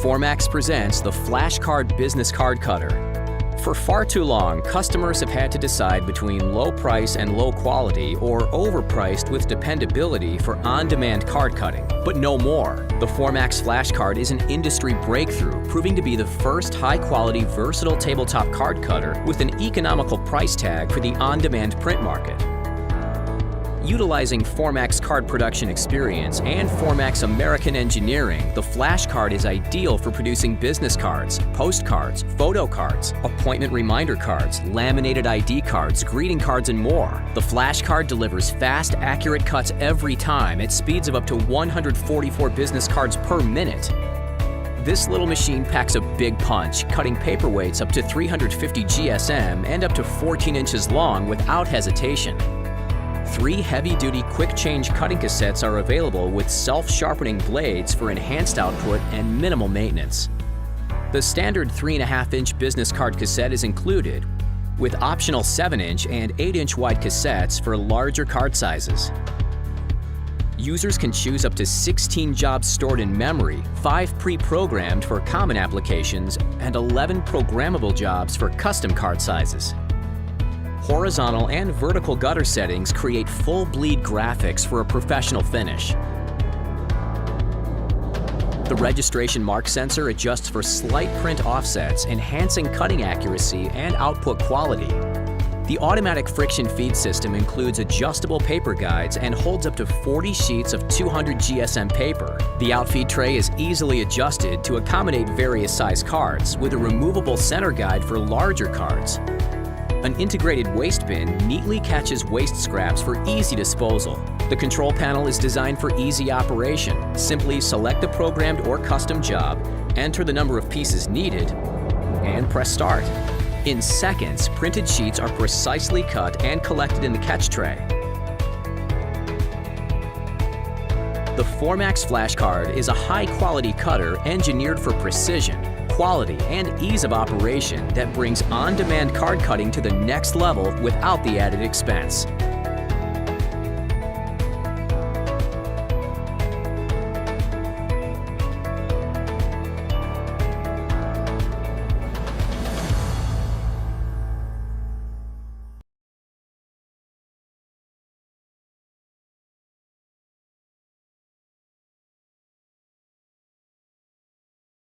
Formax presents the FlashCard Business Card Cutter. For far too long, customers have had to decide between low price and low quality or overpriced with dependability for on-demand card cutting. But no more. The Formax FlashCard is an industry breakthrough, proving to be the first high-quality, versatile tabletop card cutter with an economical price tag for the on-demand print market. Utilizing Formax card production experience and Formax American engineering, the FlashCard is ideal for producing business cards, postcards, photo cards, appointment reminder cards, laminated ID cards, greeting cards, and more. The FlashCard delivers fast, accurate cuts every time at speeds of up to 144 business cards per minute. This little machine packs a big punch, cutting paperweights up to 350 GSM and up to 14 inches long without hesitation. 3 heavy-duty quick-change cutting cassettes are available with self-sharpening blades for enhanced output and minimal maintenance. The standard 3.5-inch business card cassette is included, with optional 7-inch and 8-inch wide cassettes for larger card sizes. Users can choose up to 16 jobs stored in memory, 5 pre-programmed for common applications, and 11 programmable jobs for custom card sizes. Horizontal and vertical gutter settings create full bleed graphics for a professional finish. The registration mark sensor adjusts for slight print offsets, enhancing cutting accuracy and output quality. The automatic friction feed system includes adjustable paper guides and holds up to 40 sheets of 200 GSM paper. The outfeed tray is easily adjusted to accommodate various size cards, with a removable center guide for larger cards. An integrated waste bin neatly catches waste scraps for easy disposal. The control panel is designed for easy operation. Simply select the programmed or custom job, enter the number of pieces needed, and press start. In seconds, printed sheets are precisely cut and collected in the catch tray. The Formax FlashCard is a high-quality cutter engineered for precision, quality, and ease of operation that brings on-demand card cutting to the next level without the added expense.